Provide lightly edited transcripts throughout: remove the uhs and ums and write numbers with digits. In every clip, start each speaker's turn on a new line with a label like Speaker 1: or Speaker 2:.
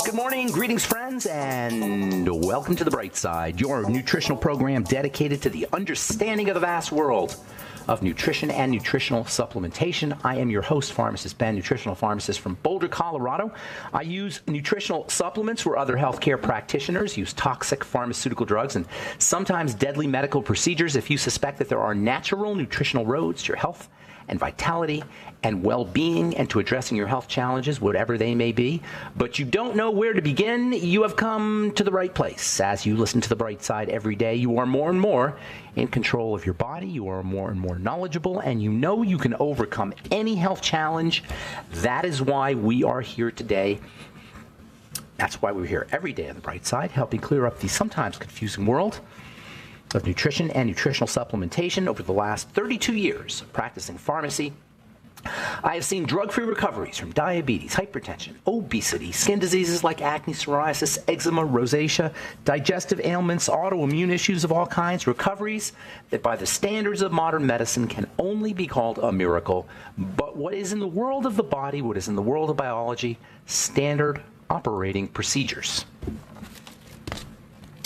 Speaker 1: Good morning, greetings friends, and welcome to The Bright Side, your nutritional program dedicated to the understanding of the vast world of nutrition and nutritional supplementation. I am your host, Pharmacist Ben, nutritional pharmacist from Boulder, Colorado. I use nutritional supplements where other healthcare practitioners use toxic pharmaceutical drugs and sometimes deadly medical procedures. If you suspect that there are natural nutritional roads to your health and vitality and well-being and to addressing your health challenges, whatever they may be, but you don't know where to begin, you have come to the right place. As you listen to The Bright Side every day, you are more and more in control of your body, you are more and more knowledgeable, and you know you can overcome any health challenge. That is why we are here today. That's why we're here every day on The Bright Side, helping clear up the sometimes confusing world of nutrition and nutritional supplementation. Over the last 32 years of practicing pharmacy, I have seen drug-free recoveries from diabetes, hypertension, obesity, skin diseases like acne, psoriasis, eczema, rosacea, digestive ailments, autoimmune issues of all kinds, recoveries that by the standards of modern medicine can only be called a miracle. But what is in the world of the body, what is in the world of biology, standard operating procedures.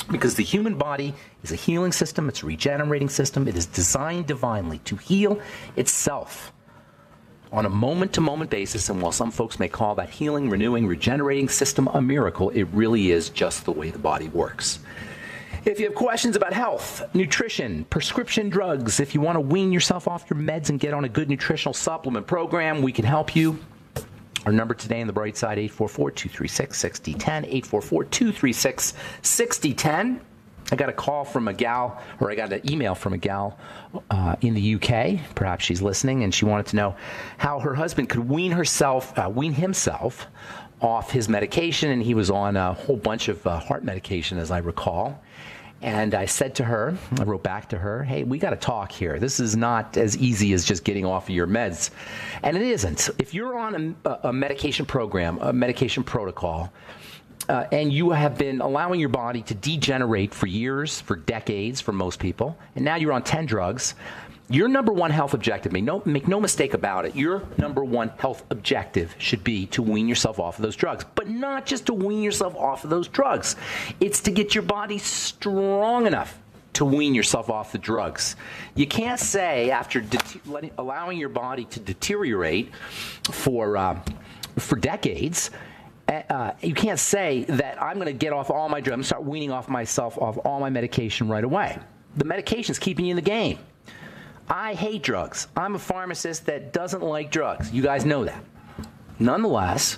Speaker 1: Because the human body is a healing system, it's a regenerating system, it is designed divinely to heal itself on a moment-to-moment basis, and while some folks may call that healing, renewing, regenerating system a miracle, it really is just the way the body works. If you have questions about health, nutrition, prescription drugs, if you want to wean yourself off your meds and get on a good nutritional supplement program, we can help you. Our number today in The Bright Side, 844-236-6010, 844-236-6010. I got a call from a gal, or I got an email from a gal in the UK. Perhaps she's listening, and she wanted to know how her husband could wean himself off his medication, and he was on a whole bunch of heart medication, as I recall. And I said to her, I wrote back to her, hey, we got to talk here. This is not as easy as just getting off of your meds. And it isn't. If you're on a medication program, a medication protocol, and you have been allowing your body to degenerate for years, for decades, for most people, and now you're on 10 drugs, your number one health objective, make no mistake about it, your number one health objective should be to wean yourself off of those drugs. But not just to wean yourself off of those drugs. It's to get your body strong enough to wean yourself off the drugs. You can't say, after allowing your body to deteriorate for decades, you can't say that I'm going to get off all my drugs, I'm going to start weaning off myself off all my medication right away. The medication's keeping you in the game. I hate drugs. I'm a pharmacist that doesn't like drugs. You guys know that. Nonetheless,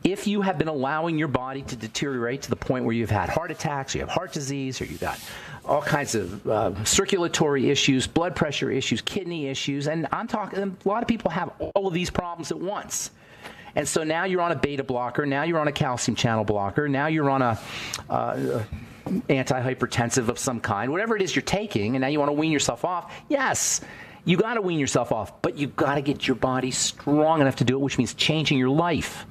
Speaker 1: if you have been allowing your body to deteriorate to the point where you've had heart attacks, or you have heart disease, or you've got all kinds of circulatory issues, blood pressure issues, kidney issues, and I'm talking, a lot of people have all of these problems at once. And so now you're on a beta blocker, now you're on a calcium channel blocker, now you're on a antihypertensive of some kind, whatever it is you're taking, and now you want to wean yourself off. Yes, you got to wean yourself off, but you got to get your body strong enough to do it, which means changing your life,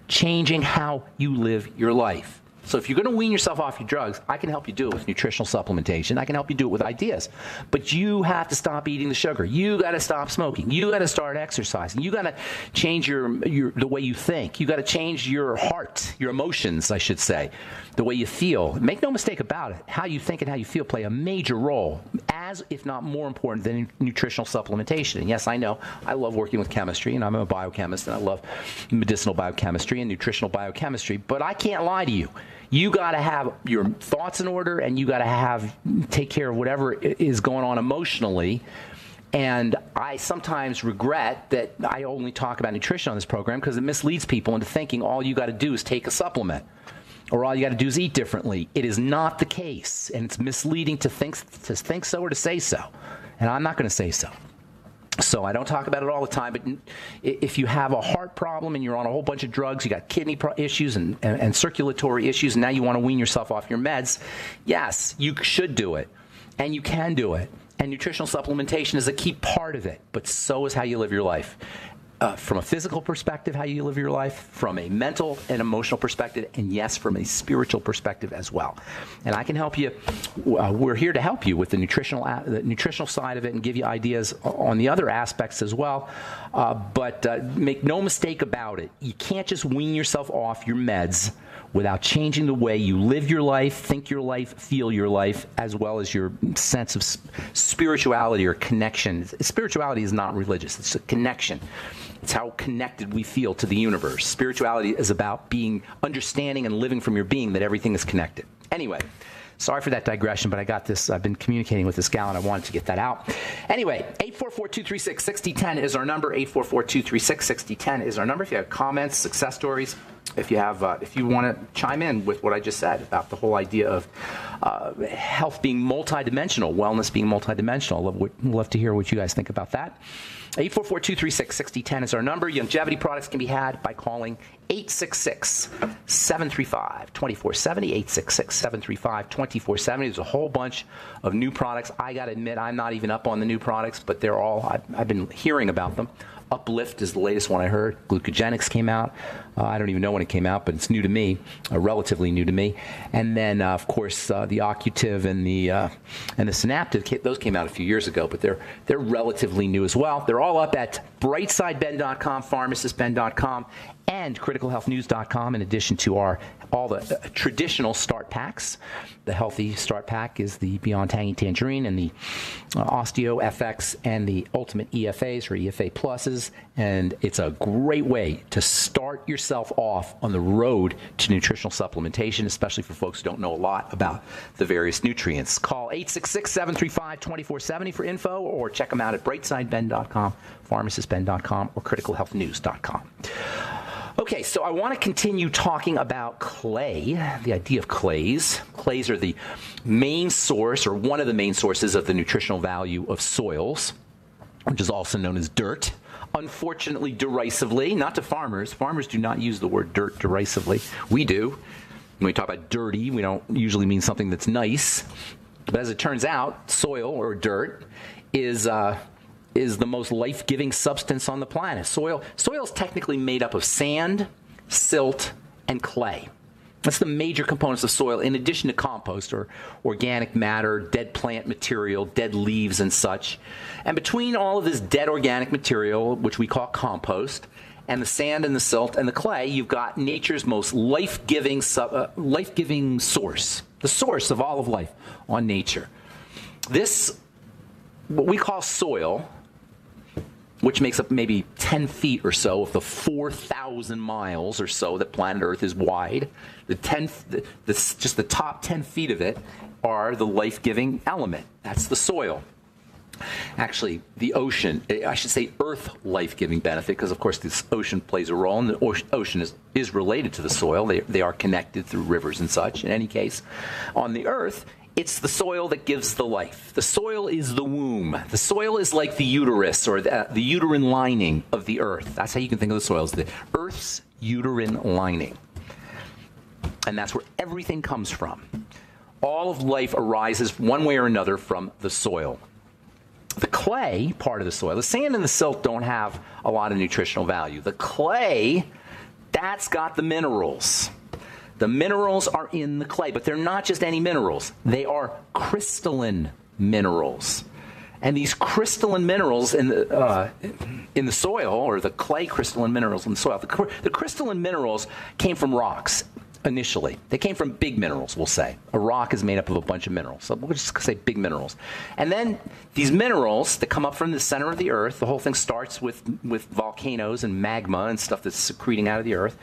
Speaker 1: changing how you live your life. So if you're going to wean yourself off your drugs, I can help you do it with nutritional supplementation. I can help you do it with ideas. But you have to stop eating the sugar. You got to stop smoking. You got to start exercising. You got to change the way you think. You got to change your heart, your emotions, I should say, the way you feel. Make no mistake about it. How you think and how you feel play a major role, as if not more important than nutritional supplementation. And yes, I know I love working with chemistry, and I'm a biochemist, and I love medicinal biochemistry and nutritional biochemistry, but I can't lie to you. You got to have your thoughts in order, and you got to take care of whatever is going on emotionally. And I sometimes regret that I only talk about nutrition on this program because it misleads people into thinking all you got to do is take a supplement, or all you got to do is eat differently. It is not the case, and it's misleading to think so or to say so. And I'm not going to say so. So I don't talk about it all the time, but if you have a heart problem and you're on a whole bunch of drugs, you got kidney issues and circulatory issues, and now you want to wean yourself off your meds, yes, you should do it, and you can do it. And nutritional supplementation is a key part of it, but so is how you live your life. From a physical perspective, how you live your life, from a mental and emotional perspective, and yes, from a spiritual perspective as well. And I can help you. We're here to help you with the nutritional side of it and give you ideas on the other aspects as well. But make no mistake about it. You can't just wean yourself off your meds without changing the way you live your life, think your life, feel your life, as well as your sense of spirituality or connection. Spirituality is not religious. It's a connection. It's how connected we feel to the universe. Spirituality is about understanding and living from your being that everything is connected. Anyway, sorry for that digression, but I got this. I've been communicating with this gal, and I wanted to get that out. Anyway, 844-236-6010 is our number. 844-236-6010 is our number. If you have comments, success stories, if you want to chime in with what I just said about the whole idea of health being multidimensional, wellness being multidimensional, I'd love to hear what you guys think about that. 844-236-6010 is our number. Longevity products can be had by calling 866-735-2470, 866-735-2470. There's a whole bunch of new products. I got to admit, I'm not even up on the new products, but they're all, I've been hearing about them. Uplift is the latest one I heard. Glucogenics came out. I don't even know when it came out, but it's new to me, relatively new to me. And then, of course, the Occutive and the Synaptive, those came out a few years ago, but they're relatively new as well. They're all up at brightsideben.com, pharmacistben.com, and criticalhealthnews.com, in addition to all the traditional start packs. The healthy start pack is the Beyond Tangy Tangerine and the Osteo FX and the Ultimate EFAs or EFA Pluses. And it's a great way to start yourself off on the road to nutritional supplementation, especially for folks who don't know a lot about the various nutrients. Call 866-735-2470 for info, or check them out at brightsideben.com, pharmacistben.com, or criticalhealthnews.com. Okay, so I want to continue talking about clay, the idea of clays. Clays are the main source, or one of the main sources, of the nutritional value of soils, which is also known as dirt. Unfortunately, derisively, not to farmers. Farmers do not use the word dirt derisively. We do. When we talk about dirty, we don't usually mean something that's nice. But as it turns out, soil, or dirt, is the most life-giving substance on the planet. Soil is technically made up of sand, silt, and clay. That's the major components of soil, in addition to compost, or organic matter, dead plant material, dead leaves, and such. And between all of this dead organic material, which we call compost, and the sand and the silt and the clay, you've got nature's most life-giving source, the source of all of life on nature. This, what we call soil, which makes up maybe 10 feet or so of the 4,000 miles or so that planet Earth is wide. Just the top 10 feet of it are the life-giving element. That's the soil. Actually, the ocean, I should say Earth life-giving benefit, because of course this ocean plays a role, and the ocean is related to the soil. They are connected through rivers and such. In any case, on the Earth, it's the soil that gives the life. The soil is the womb. The soil is like the uterus, or the uterine lining of the earth. That's how you can think of the soil, as the earth's uterine lining. And that's where everything comes from. All of life arises one way or another from the soil. The clay part of the soil, the sand and the silt don't have a lot of nutritional value. The clay, that's got the minerals. The minerals are in the clay, but they're not just any minerals. They are crystalline minerals. And these crystalline minerals in the soil, or the clay crystalline minerals in the soil, the crystalline minerals came from rocks initially. They came from big minerals, we'll say. A rock is made up of a bunch of minerals. So we'll just say big minerals. And then these minerals that come up from the center of the earth, the whole thing starts with volcanoes and magma and stuff that's secreting out of the earth.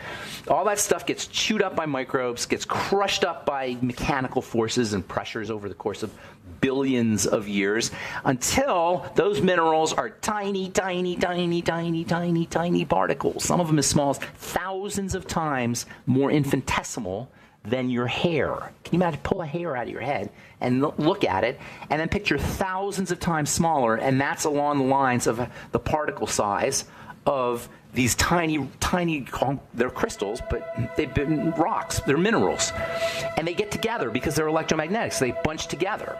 Speaker 1: All that stuff gets chewed up by microbes, gets crushed up by mechanical forces and pressures over the course of billions of years, until those minerals are tiny, tiny, tiny, tiny, tiny, tiny particles. Some of them as small as thousands of times more infinitesimal than your hair. Can you imagine? Pull a hair out of your head and look at it, and then picture thousands of times smaller, and that's along the lines of the particle size of these tiny, tiny, they're crystals, but they've been rocks. They're minerals. And they get together because they're electromagnetics. So they bunch together.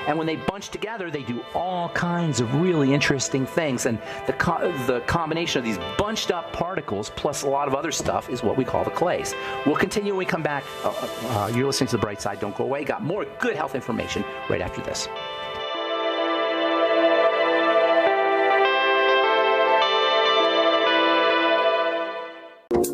Speaker 1: And when they bunch together, they do all kinds of really interesting things. And the combination of these bunched up particles plus a lot of other stuff is what we call the clays. We'll continue when we come back. You're listening to The Bright Side. Don't go away. Got more good health information right after this. We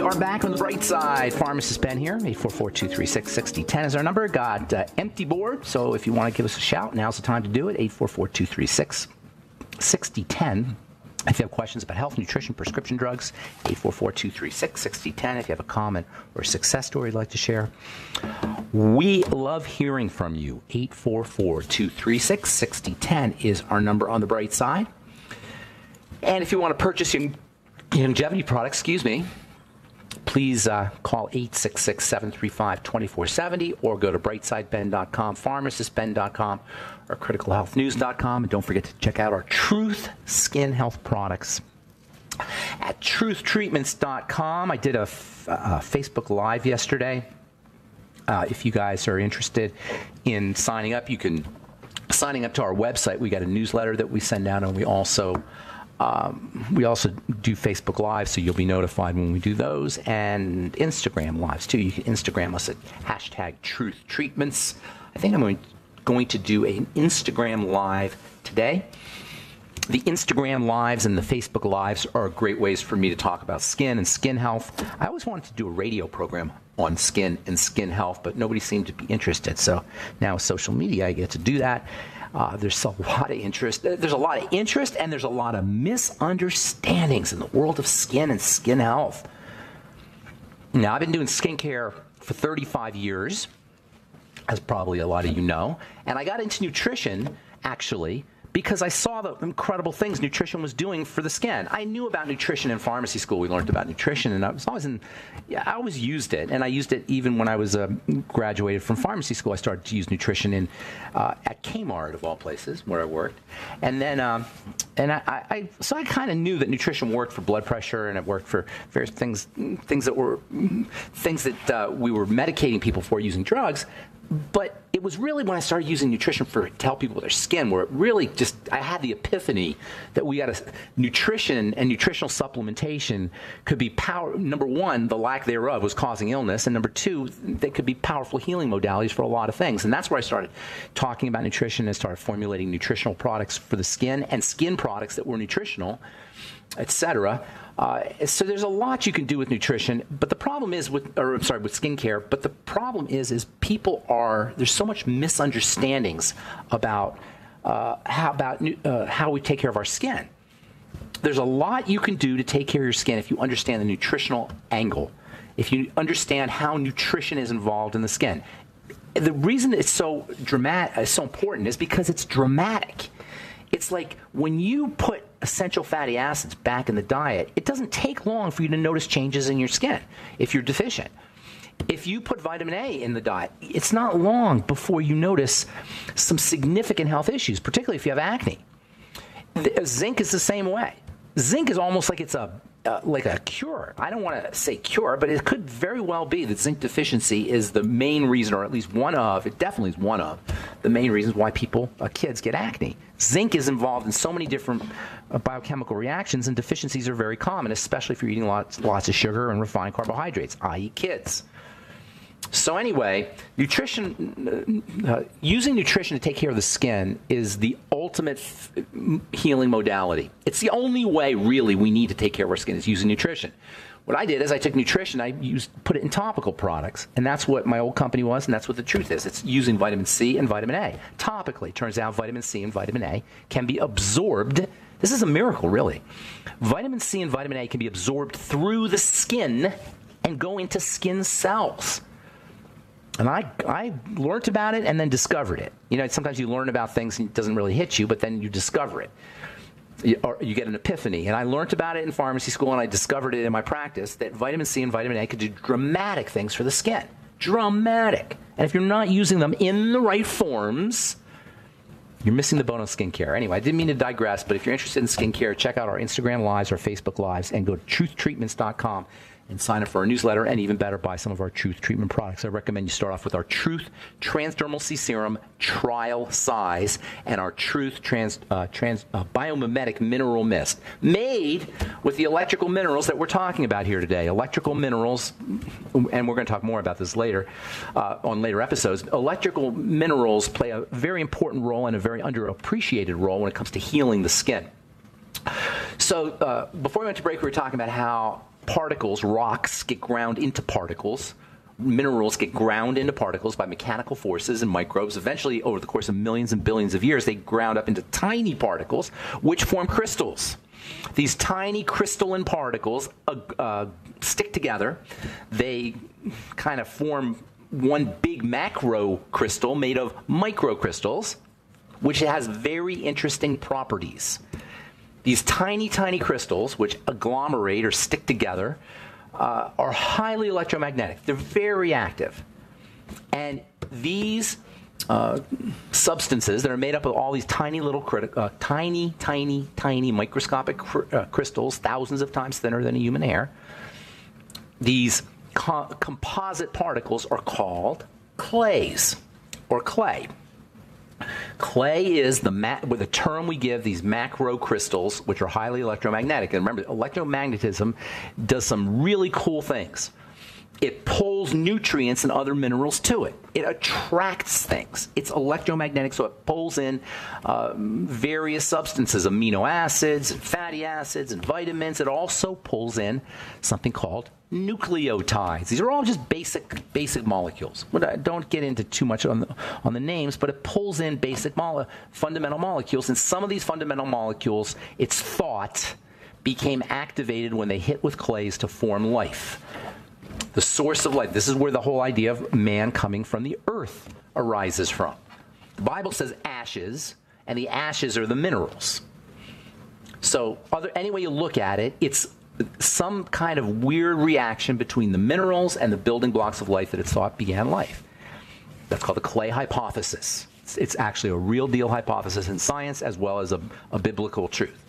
Speaker 1: are back on the bright side. Pharmacist Ben here. 844-236-6010 is our number. Got empty board, so if you want to give us a shout, now's the time to do it. 844-236-6010. If you have questions about health, nutrition, prescription drugs, 844-236-6010. If you have a comment or a success story you'd like to share, we love hearing from you. 844-236-6010 is our number on the bright side. And if you want to purchase your longevity products, please call 866-735-2470 or go to brightsideben.com, pharmacistben.com, or criticalhealthnews.com. And don't forget to check out our Truth Skin Health products at truthtreatments.com. I did a Facebook Live yesterday. If you guys are interested in signing up, you can signing up to our website. We got a newsletter that we send out, and we also do Facebook Live, so you'll be notified when we do those, and Instagram Lives, too. You can Instagram us at #TruthTreatments. I think I'm going to do an Instagram Live today. The Instagram Lives and the Facebook Lives are great ways for me to talk about skin and skin health. I always wanted to do a radio program on skin and skin health, but nobody seemed to be interested. So now with social media, I get to do that. There's a lot of interest. There's a lot of interest, and there's a lot of misunderstandings in the world of skin and skin health. Now, I've been doing skincare for 35 years, as probably a lot of you know, and I got into nutrition, actually, because I saw the incredible things nutrition was doing for the skin. I knew about nutrition in pharmacy school. We learned about nutrition, and I always used it, and I used it even when I was graduated from pharmacy school. I started to use nutrition at Kmart, of all places, where I worked, and then so I kind of knew that nutrition worked for blood pressure, and it worked for various things that we were medicating people for using drugs. But it was really when I started using nutrition to help people with their skin, where it really I had the epiphany that nutrition and nutritional supplementation could be number one, the lack thereof was causing illness, and number two, they could be powerful healing modalities for a lot of things. And that's where I started talking about nutrition and started formulating nutritional products for the skin and skin products that were nutritional, etc. So there's a lot you can do with nutrition, but the problem is with skincare. But the problem is there's so much misunderstandings about how we take care of our skin. There's a lot you can do to take care of your skin if you understand the nutritional angle, if you understand how nutrition is involved in the skin. The reason it's so important is because it's dramatic. It's like when you put essential fatty acids back in the diet, it doesn't take long for you to notice changes in your skin if you're deficient. If you put vitamin A in the diet, it's not long before you notice some significant health issues, particularly if you have acne. Zinc is the same way. Zinc is almost like it's like a cure. I don't want to say cure, but it could very well be that zinc deficiency is the main reason, or at least it definitely is one of the main reasons why kids get acne. Zinc is involved in so many different biochemical reactions, and deficiencies are very common, especially if you're eating lots of sugar and refined carbohydrates, i.e. kids. So anyway, using nutrition to take care of the skin is the ultimate healing modality. It's the only way, really, we need to take care of our skin is using nutrition. What I did is I took nutrition, put it in topical products, and that's what my old company was, and that's what the truth is. It's using vitamin C and vitamin A. Topically, turns out vitamin C and vitamin A can be absorbed. This is a miracle, really. Vitamin C and vitamin A can be absorbed through the skin and go into skin cells. And I learned about it and then discovered it. Sometimes you learn about things and it doesn't really hit you, but then you discover it. Or you get an epiphany. And I learned about it in pharmacy school, and I discovered it in my practice that vitamin C and vitamin A could do dramatic things for the skin. Dramatic. And if you're not using them in the right forms, you're missing the boat on skincare. Anyway, I didn't mean to digress, but if you're interested in skincare, check out our Instagram Lives, our Facebook Lives, and go to truthtreatments.com and sign up for our newsletter, and even better, buy some of our Truth Treatment products. I recommend you start off with our Truth Transdermal C Serum trial size and our Truth Biomimetic Mineral Mist, made with the electrical minerals that we're talking about here today. Electrical minerals, and we're going to talk more about this later on later episodes. Electrical minerals play a very important role and a very underappreciated role when it comes to healing the skin. So before we went to break, we were talking about how particles, rocks, get ground into particles. Minerals get ground into particles by mechanical forces and microbes. Eventually, over the course of millions and billions of years, they ground up into tiny particles, which form crystals. These tiny crystalline particles stick together. They kind of form one big macro crystal made of microcrystals, which has very interesting properties. These tiny, tiny crystals, which agglomerate or stick together, are highly electromagnetic. They're very active. And these substances that are made up of all these tiny little tiny microscopic crystals, thousands of times thinner than a human hair, these composite particles are called clays, or clay. Clay is the term we give these macro crystals, which are highly electromagnetic. And remember, electromagnetism does some really cool things. It pulls nutrients and other minerals to it. It attracts things. It's electromagnetic, so it pulls in various substances, amino acids, and fatty acids, and vitamins. It also pulls in something called nucleotides. These are all just basic molecules. Don't get into too much on the names, but it pulls in fundamental molecules. And some of these fundamental molecules, it's thought, became activated when they hit with clays to form life. The source of life. This is where the whole idea of man coming from the earth arises from. The Bible says ashes, and the ashes are the minerals. So any way you look at it, it's some kind of weird reaction between the minerals and the building blocks of life that it's thought began life. That's called the clay hypothesis. It's actually a real deal hypothesis in science as well as a biblical truth.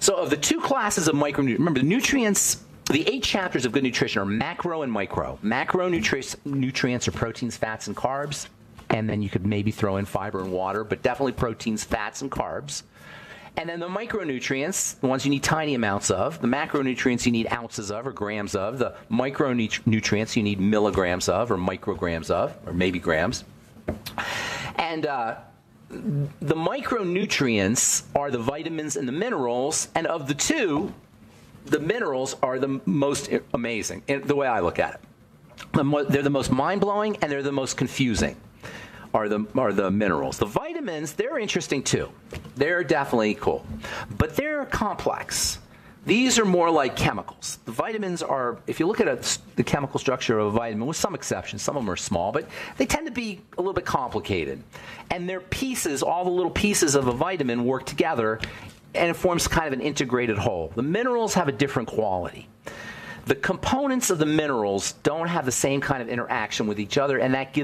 Speaker 1: So of the two classes of micronutrients, remember the nutrients, the 8 chapters of good nutrition are macro and micro. Macro nutrients are proteins, fats, and carbs. And then you could maybe throw in fiber and water, but definitely proteins, fats, and carbs. And then the micronutrients, the ones you need tiny amounts of. The macronutrients you need ounces of or grams of. The micronutrients you need milligrams of or micrograms of, or maybe grams. And the micronutrients are the vitamins and the minerals. And of the two, the minerals are the most amazing, the way I look at it. They're the most mind-blowing and they're the most confusing, are the minerals. The vitamins, they're interesting too. They're definitely cool. But they're complex. These are more like chemicals. The vitamins are, if you look at the chemical structure of a vitamin, with some exceptions, some of them are small, but they tend to be a little bit complicated. And their pieces, all the little pieces of a vitamin work together and it forms kind of an integrated whole. The minerals have a different quality. The components of the minerals don't have the same kind of interaction with each other, and that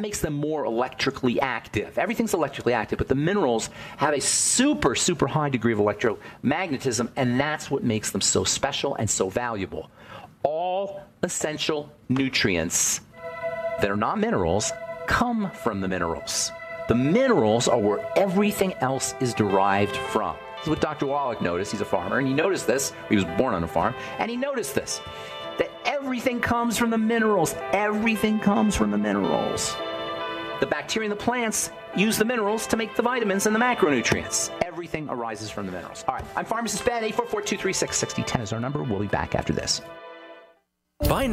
Speaker 1: makes them more electrically active. Everything's electrically active, but the minerals have a super, super high degree of electromagnetism, and that's what makes them so special and so valuable. All essential nutrients that are not minerals come from the minerals. The minerals are where everything else is derived from. This is what Dr. Wallach noticed. He's a farmer, and he noticed this. He was born on a farm, and he noticed this, that everything comes from the minerals. Everything comes from the minerals. The bacteria in the plants use the minerals to make the vitamins and the macronutrients. Everything arises from the minerals. All right, I'm Pharmacist Ben. 844-236-6010 is our number. We'll be back after this.
Speaker 2: Bye.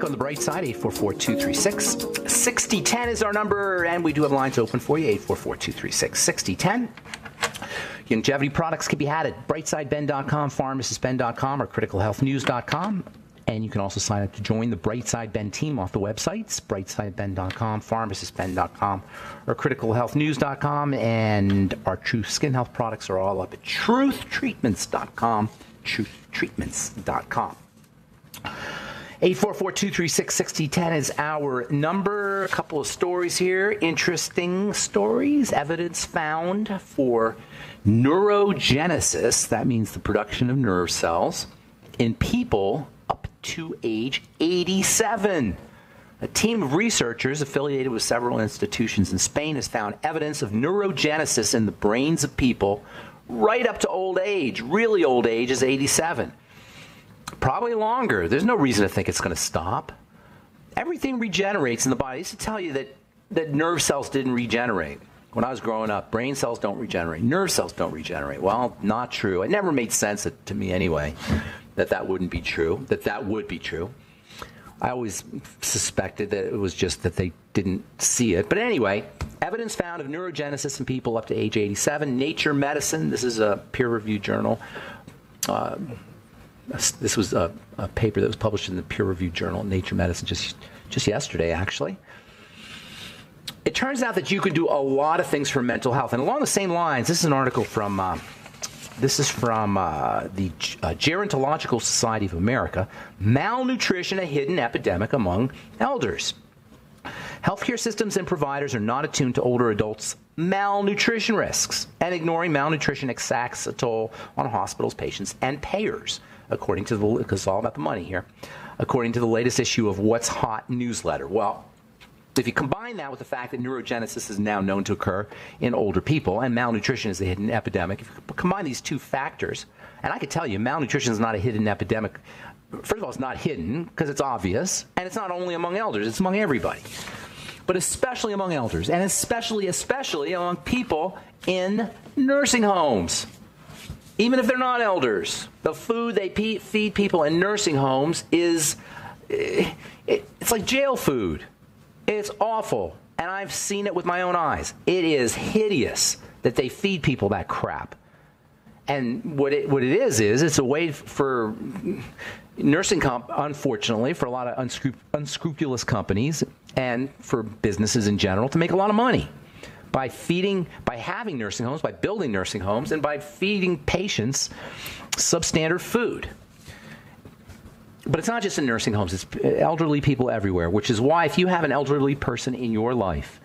Speaker 1: On the bright side, 844-236-6010 is our number, and we do have lines open for you, 844-236-6010. Longevity products can be had at brightsideben.com, pharmacistben.com, or criticalhealthnews.com. And you can also sign up to join the Brightside Ben team off the websites, brightsideben.com, pharmacistben.com, or criticalhealthnews.com. And our True Skin Health products are all up at truthtreatments.com, truthtreatments.com. 844-236-6010 is our number. A couple of stories here. Interesting stories. Evidence found for neurogenesis. That means the production of nerve cells in people up to age 87. A team of researchers affiliated with several institutions in Spain has found evidence of neurogenesis in the brains of people right up to old age. Really old age is 87. Probably longer. There's no reason to think it's going to stop. Everything regenerates in the body. I used to tell you that nerve cells didn't regenerate. when I was growing up, brain cells don't regenerate, nerve cells don't regenerate. Well, not true. It never made sense to me anyway that wouldn't be true, that would be true. I always suspected that it was just that they didn't see it. But anyway, evidence found of neurogenesis in people up to age 87. Nature Medicine, this is a peer-reviewed journal. This was a paper that was published in the peer-reviewed journal Nature Medicine just yesterday, actually. It turns out that you can do a lot of things for mental health. And along the same lines, this is an article from the Gerontological Society of America, Malnutrition, a Hidden Epidemic Among Elders. Healthcare systems and providers are not attuned to older adults' malnutrition risks, and ignoring malnutrition exacts a toll on hospitals, patients, and payers, according to because it's all about the money here, according to the latest issue of What's Hot newsletter. Well, if you combine that with the fact that neurogenesis is now known to occur in older people and malnutrition is a hidden epidemic, if you combine these two factors, and I can tell you malnutrition is not a hidden epidemic. First of all, it's not hidden because it's obvious, and it's not only among elders, it's among everybody. But especially among elders, and especially among people in nursing homes. Even if they're not elders, the food they feed people in nursing homes is, it's like jail food. It's awful, and I've seen it with my own eyes. It is hideous that they feed people that crap. And what it is it's a way for unfortunately, for a lot of unscrupulous companies and for businesses in general to make a lot of money by having nursing homes, by building nursing homes, and by feeding patients substandard food. But it's not just in nursing homes. It's elderly people everywhere, which is why if you have an elderly person in your life,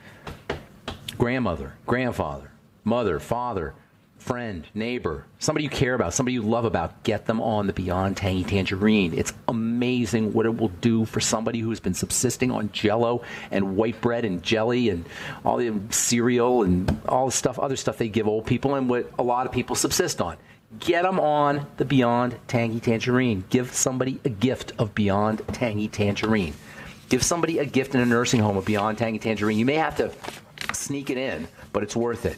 Speaker 1: grandmother, grandfather, mother, father, friend, neighbor, somebody you care about, somebody you love about, get them on the Beyond Tangy Tangerine. It's amazing what it will do for somebody who's been subsisting on Jell-O and white bread and jelly and all the cereal and all the stuff, other stuff they give old people and what a lot of people subsist on. Get them on the Beyond Tangy Tangerine. Give somebody a gift of Beyond Tangy Tangerine. Give somebody a gift in a nursing home of Beyond Tangy Tangerine. You may have to sneak it in, but it's worth it.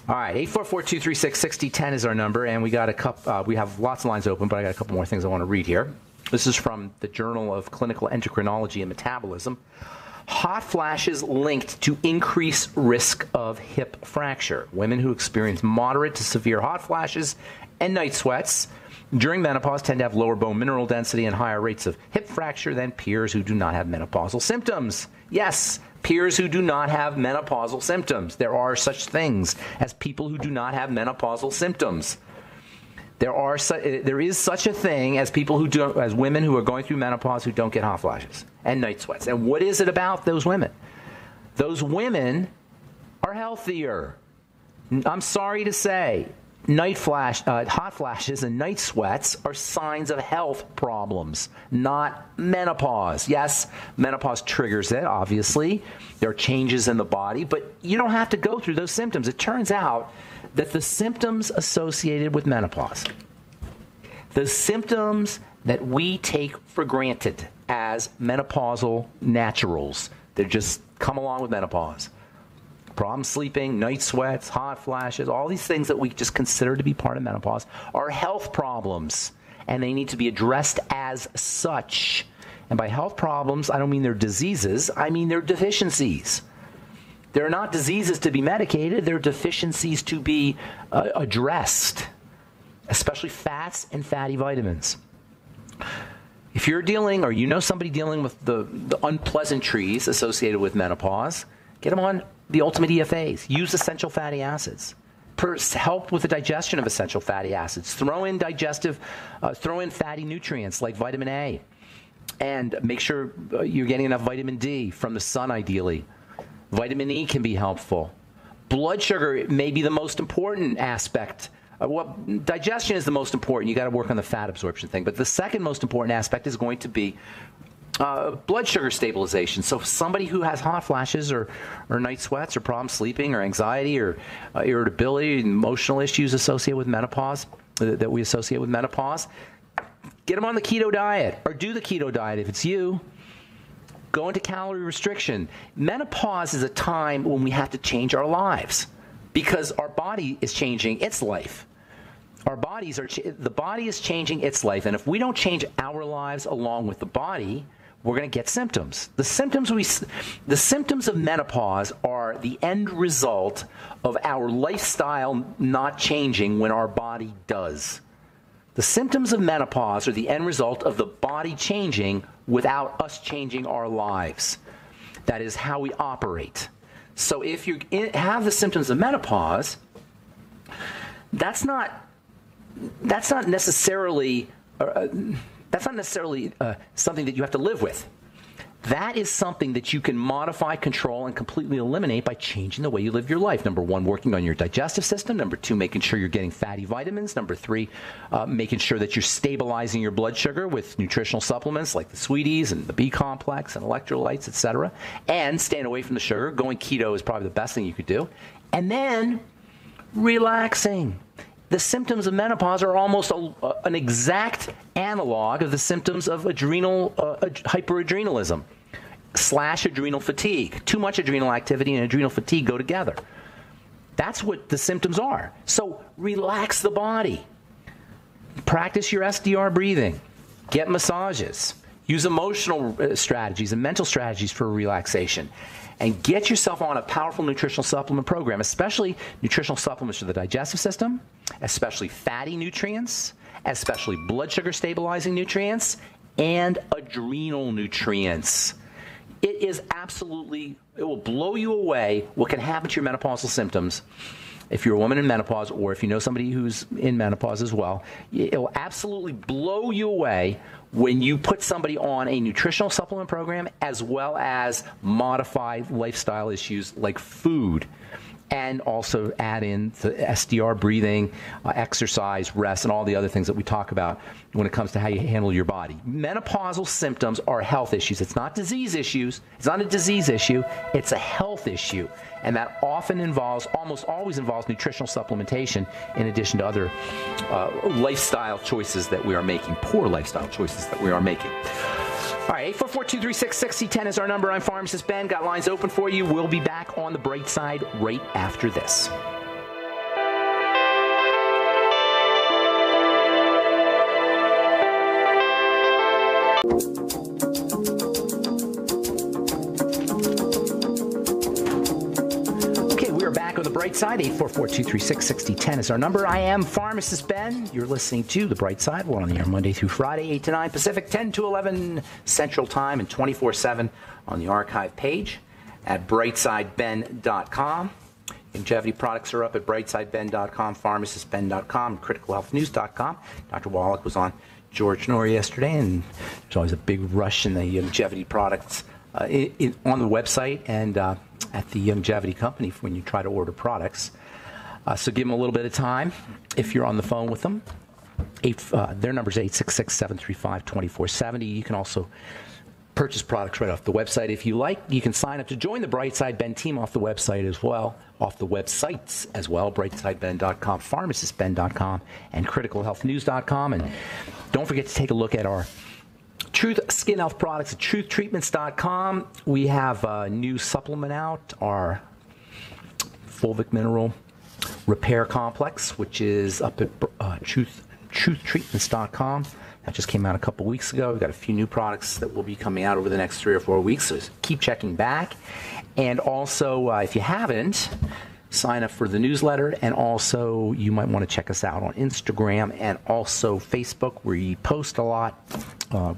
Speaker 1: All right, 844-236-6010 is our number, and we have lots of lines open, but I got a couple more things I want to read here. This is from the Journal of Clinical Endocrinology and Metabolism. Hot flashes linked to increased risk of hip fracture. Women who experience moderate to severe hot flashes and night sweats during menopause tend to have lower bone mineral density and higher rates of hip fracture than peers who do not have menopausal symptoms. Yes, peers who do not have menopausal symptoms. There are such things as people who do not have menopausal symptoms. There is such a thing as as women who are going through menopause who don't get hot flashes and night sweats. And what is it about those women? Those women are healthier. I'm sorry to say, hot flashes and night sweats are signs of health problems, not menopause. Yes, menopause triggers it, obviously. There are changes in the body, but you don't have to go through those symptoms. It turns out that the symptoms associated with menopause, the symptoms that we take for granted as menopausal naturals, they just come along with menopause. Problem sleeping, night sweats, hot flashes, all these things that we just consider to be part of menopause are health problems, and they need to be addressed as such. And by health problems, I don't mean they're diseases, I mean they're deficiencies. They're not diseases to be medicated, they're deficiencies to be addressed, especially fats and fatty vitamins. If you're dealing, or you know somebody dealing with the unpleasantries associated with menopause, get them on the ultimate EFAs. Use essential fatty acids. Help with the digestion of essential fatty acids. Throw in fatty nutrients like vitamin A. And make sure you're getting enough vitamin D from the sun, ideally. Vitamin E can be helpful. Blood sugar may be the most important aspect. Digestion is the most important. You got to work on the fat absorption thing. But the second most important aspect is going to be blood sugar stabilization. So somebody who has hot flashes or night sweats or problems sleeping or anxiety or irritability, emotional issues associated with menopause, that we associate with menopause, get them on the keto diet or do the keto diet if it's you. Go into calorie restriction. Menopause is a time when we have to change our lives because our body is changing its life. The body is changing its life, and if we don't change our lives along with the body, we're going to get symptoms. The symptoms of menopause are the end result of our lifestyle not changing when our body does. The symptoms of menopause are the end result of the body changing without us changing our lives. That is how we operate. So if you have the symptoms of menopause, that's not necessarily something that you have to live with. That is something that you can modify, control, and completely eliminate by changing the way you live your life. Number one, working on your digestive system. Number two, making sure you're getting fatty vitamins. Number three, making sure that you're stabilizing your blood sugar with nutritional supplements like the Sweeties and the B complex and electrolytes, etc. And staying away from the sugar. Going keto is probably the best thing you could do. And then relaxing. The symptoms of menopause are almost an exact analog of the symptoms of adrenal hyperadrenalism / adrenal fatigue. Too much adrenal activity and adrenal fatigue go together. That's what the symptoms are. So relax the body. Practice your SDR breathing. Get massages. Use emotional strategies and mental strategies for relaxation. And get yourself on a powerful nutritional supplement program, especially nutritional supplements for the digestive system, especially fatty nutrients, especially blood sugar stabilizing nutrients, and adrenal nutrients. It will blow you away what can happen to your menopausal symptoms if you're a woman in menopause or if you know somebody who's in menopause as well. It will absolutely blow you away when you put somebody on a nutritional supplement program as well as modified lifestyle issues like food, and also add in the SDR breathing, exercise, rest, and all the other things that we talk about when it comes to how you handle your body. Menopausal symptoms are health issues. It's not disease issues. It's not a disease issue. It's a health issue. And that almost always involves nutritional supplementation in addition to other lifestyle choices that we are making, poor lifestyle choices that we are making. All right, 844-236-6010 is our number. I'm Pharmacist Ben. Got lines open for you. We'll be back on the bright side right after this. Okay, we are back on the bright side. 844-236-6010 is our number. I am Pharmacist Ben. You're listening to The Bright Side. We're on the air Monday through Friday, 8 to 9 Pacific, 10 to 11 Central Time, and 24/7 on the archive page at brightsideben.com. Longevity products are up at brightsideben.com, pharmacistben.com, criticalhealthnews.com. Dr. Wallach was on George Norrie yesterday, and there's always a big rush in the longevity products on the website and at the longevity company when you try to order products. So give them a little bit of time if you're on the phone with them. Their number is 866-735-2470. You can also purchase products right off the website if you like. You can sign up to join the Brightside Ben team off the website as well, off the websites as well, brightsideben.com, pharmacistben.com, and criticalhealthnews.com. And don't forget to take a look at our Truth Skin Health products at truthtreatments.com. We have a new supplement out, our fulvic mineral repair complex, which is up at truthtreatments.com. That just came out a couple weeks ago. We've got a few new products that will be coming out over the next 3 or 4 weeks, so keep checking back. And also, if you haven't, sign up for the newsletter, and also you might want to check us out on Instagram and also Facebook, where we post a lot.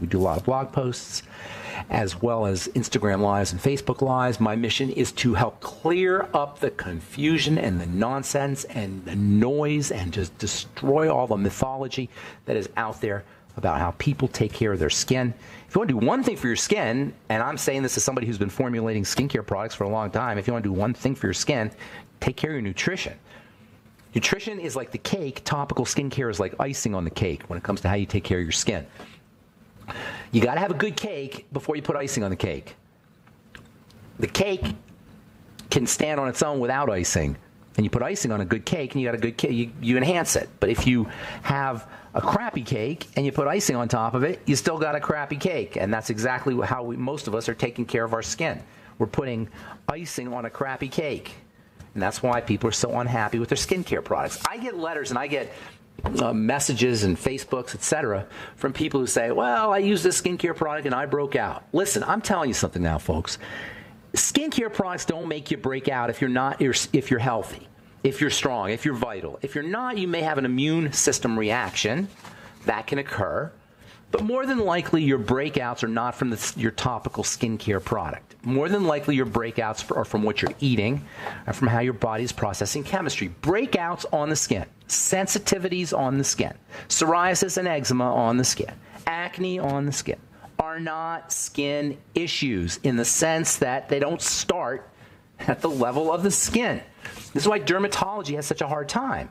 Speaker 1: We do a lot of blog posts, as well as Instagram Lives and Facebook Lives. My mission is to help clear up the confusion and the nonsense and the noise and just destroy all the mythology that is out there about how people take care of their skin. If you want to do one thing for your skin, and I'm saying this as somebody who's been formulating skincare products for a long time, if you want to do one thing for your skin, take care of your nutrition. Nutrition is like the cake. Topical skincare is like icing on the cake when it comes to how you take care of your skin. You got to have a good cake before you put icing on the cake. The cake can stand on its own without icing, And you put icing on a good cake, and you got a good cake, you enhance it. But if you have a crappy cake and you put icing on top of it, you still got a crappy cake. And that's exactly how most of us are taking care of our skin. We're putting icing on a crappy cake. And that's why people are so unhappy with their skincare products. I get letters and I get messages and Facebooks, etc., from people who say, well, I used this skincare product and I broke out. Listen, I'm telling you something now, folks. Skincare products don't make you break out if you're healthy, if you're strong, if you're vital. If you're not, you may have an immune system reaction. That can occur. But more than likely, your breakouts are not from your topical skincare product. More than likely, your breakouts are from what you're eating or from how your body is processing chemistry. Breakouts on the skin, sensitivities on the skin, psoriasis and eczema on the skin, acne on the skin are not skin issues in the sense that they don't start at the level of the skin. This is why dermatology has such a hard time.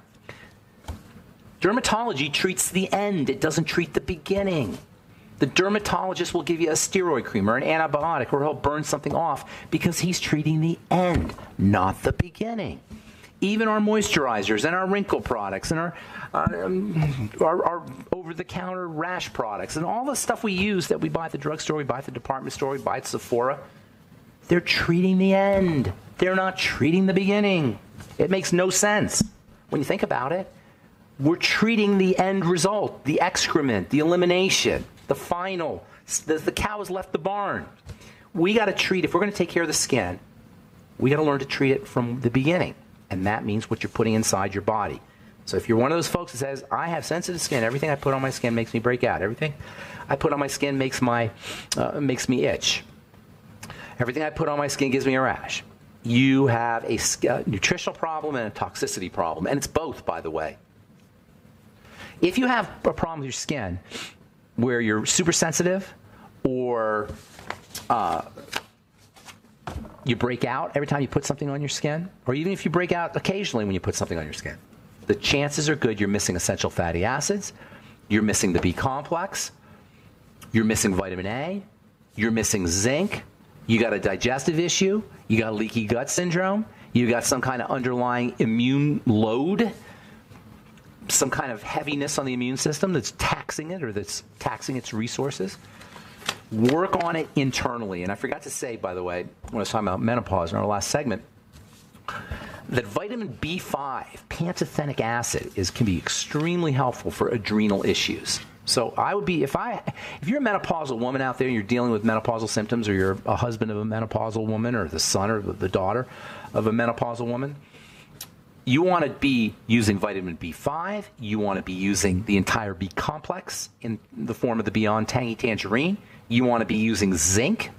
Speaker 1: Dermatology treats the end. It doesn't treat the beginning. The dermatologist will give you a steroid cream or an antibiotic, or he'll burn something off because he's treating the end, not the beginning. Even our moisturizers and our wrinkle products and our over-the-counter rash products and all the stuff we use that we buy at the drugstore, we buy at the department store, we buy at Sephora, they're treating the end. They're not treating the beginning. It makes no sense when you think about it. We're treating the end result, the excrement, the elimination, the final. The cow has left the barn. We got to treat, if we're going to take care of the skin, we got to learn to treat it from the beginning. And that means what you're putting inside your body. So if you're one of those folks that says, I have sensitive skin, everything I put on my skin makes me break out, everything I put on my skin makes me itch, everything I put on my skin gives me a rash, you have a nutritional problem and a toxicity problem. And it's both, by the way. If you have a problem with your skin where you're super sensitive or you break out every time you put something on your skin, or even if you break out occasionally when you put something on your skin, the chances are good you're missing essential fatty acids, you're missing the B complex, you're missing vitamin A, you're missing zinc, you got a digestive issue, you got leaky gut syndrome, you got some kind of underlying immune load, some kind of heaviness on the immune system that's taxing it or that's taxing its resources. Work on it internally. And I forgot to say, by the way, when I was talking about menopause in our last segment, that vitamin B5, pantothenic acid, can be extremely helpful for adrenal issues. So I would be, if you're a menopausal woman out there and you're dealing with menopausal symptoms, or you're a husband of a menopausal woman, or the son or the daughter of a menopausal woman, you want to be using vitamin B5. You want to be using the entire B complex in the form of the Beyond Tangy Tangerine. You want to be using zinc.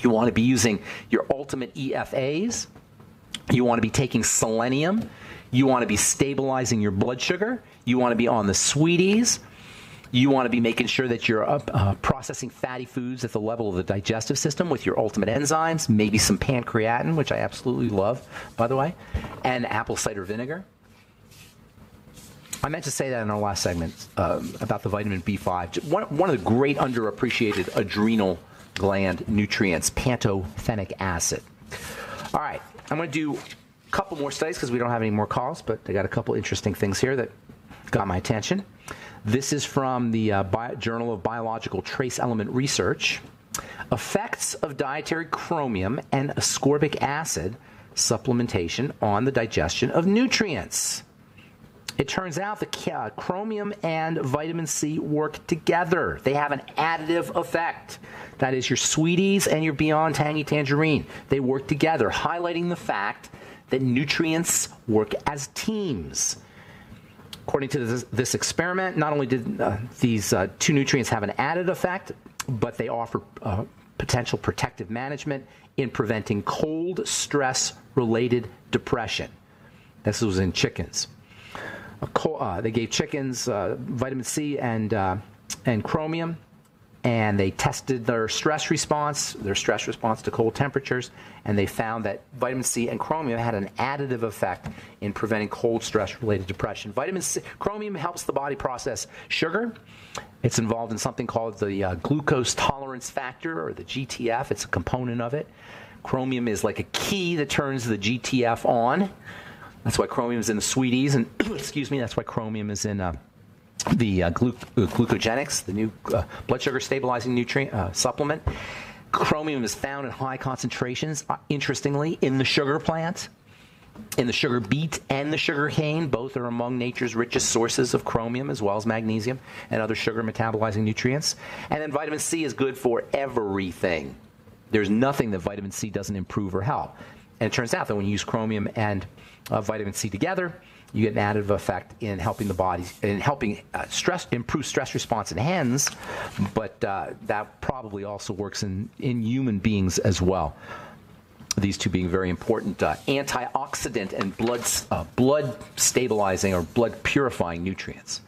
Speaker 1: You want to be using your ultimate EFAs. You want to be taking selenium. You want to be stabilizing your blood sugar. You want to be on the sweeties. You want to be making sure that you're processing fatty foods at the level of the digestive system with your ultimate enzymes, maybe some pancreatin, which I absolutely love, by the way, and apple cider vinegar. I meant to say that in our last segment about the vitamin B5. One of the great underappreciated adrenal gland nutrients, pantothenic acid. All right, I'm going to do a couple more studies because we don't have any more calls, but I got a couple interesting things here that got my attention. This is from the Journal of Biological Trace Element Research. Effects of dietary chromium and ascorbic acid supplementation on the digestion of nutrients. It turns out that chromium and vitamin C work together. They have an additive effect. That is your sweeties and your Beyond Tangy Tangerine. They work together, highlighting the fact that nutrients work as teams. According to this experiment, not only did these two nutrients have an added effect, but they offer potential protective management in preventing cold stress-related depression. This was in chickens. They gave chickens vitamin C and chromium, and they tested their stress response to cold temperatures, and they found that vitamin C and chromium had an additive effect in preventing cold stress-related depression. Chromium helps the body process sugar. It's involved in something called the glucose tolerance factor, or the GTF. It's a component of it. Chromium is like a key that turns the GTF on. That's why chromium is in the sweeties, and excuse me, that's why chromium is in the glucogenics, the new blood sugar stabilizing nutrient supplement. Chromium is found in high concentrations, interestingly, in the sugar plant, in the sugar beet and the sugar cane. Both are among nature's richest sources of chromium, as well as magnesium and other sugar metabolizing nutrients. And then vitamin C is good for everything. There's nothing that vitamin C doesn't improve or help. And it turns out that when you use chromium and vitamin C together, you get an additive effect in helping the body, in helping improve stress response in hens, but that probably also works in human beings as well. These two being very important antioxidant and blood stabilizing or blood purifying nutrients.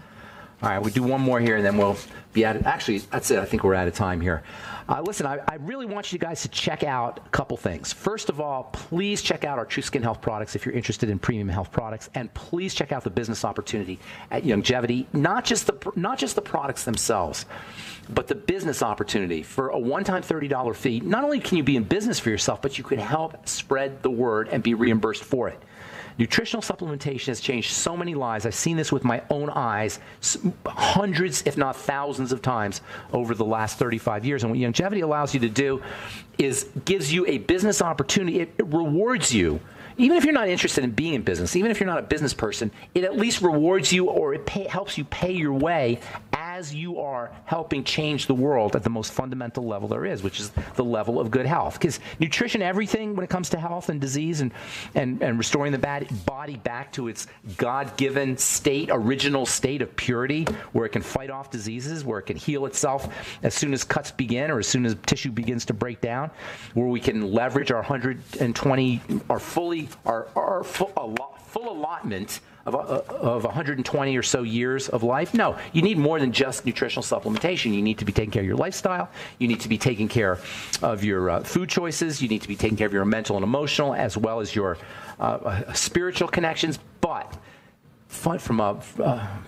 Speaker 1: All right, we'll do one more here, and then we'll be at it. Actually, that's it. I think we're out of time here. Listen, I really want you guys to check out a couple things. First of all, please check out our True Skin Health products if you're interested in premium health products, and please check out the business opportunity at Youngevity. Not just the products themselves, but the business opportunity. For a one-time $30 fee, not only can you be in business for yourself, but you can help spread the word and be reimbursed for it. Nutritional supplementation has changed so many lives. I've seen this with my own eyes hundreds, if not thousands of times over the last 35 years. And what Youngevity allows you to do is gives you a business opportunity. It rewards you. Even if you're not interested in being in business, even if you're not a business person, it at least rewards you, or it helps you pay your way as you are helping change the world at the most fundamental level there is, which is the level of good health. Because nutrition, everything when it comes to health and disease and restoring the body back to its God-given state, original state of purity, where it can fight off diseases, where it can heal itself as soon as cuts begin or as soon as tissue begins to break down, where we can leverage our 120, our full allotment of 120 or so years of life. No, you need more than just nutritional supplementation. You need to be taking care of your lifestyle. You need to be taking care of your food choices. You need to be taking care of your mental and emotional, as well as your spiritual connections. But from a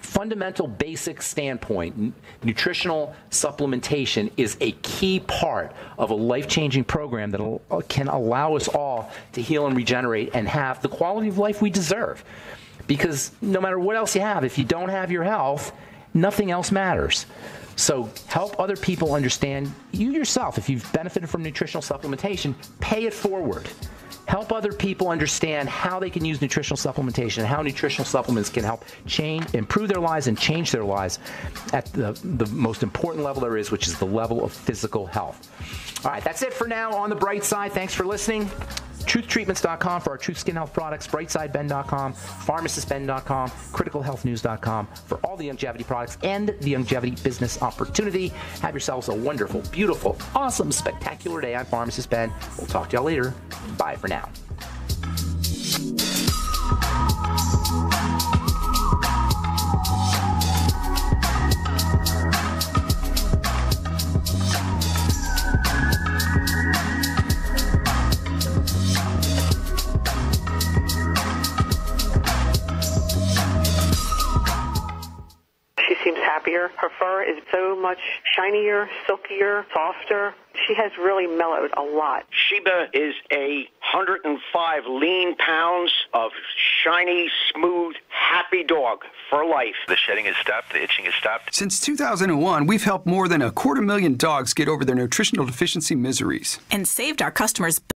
Speaker 1: fundamental, basic standpoint, nutritional supplementation is a key part of a life-changing program that can allow us all to heal and regenerate and have the quality of life we deserve. Because no matter what else you have, if you don't have your health, nothing else matters. So help other people understand, you yourself, if you've benefited from nutritional supplementation, pay it forward. Help other people understand how they can use nutritional supplementation and how nutritional supplements can help improve their lives and change their lives at the most important level there is, which is the level of physical health. All right, that's it for now on the bright side. Thanks for listening. TruthTreatments.com for our Truth Skin Health products, BrightSideBen.com, PharmacistBen.com, CriticalHealthNews.com for all the Youngevity products and the Youngevity business opportunity. Have yourselves a wonderful, beautiful, awesome, spectacular day. I'm Pharmacist Ben. We'll talk to y'all later. Bye for now.
Speaker 3: Happier. Her fur is so much shinier, silkier, softer. She has really mellowed a lot.
Speaker 4: Sheba is 105 lean pounds of shiny, smooth, happy dog for life.
Speaker 5: The shedding has stopped. The itching has stopped.
Speaker 6: Since 2001, we've helped more than 250,000 dogs get over their nutritional deficiency miseries.
Speaker 7: And saved our customers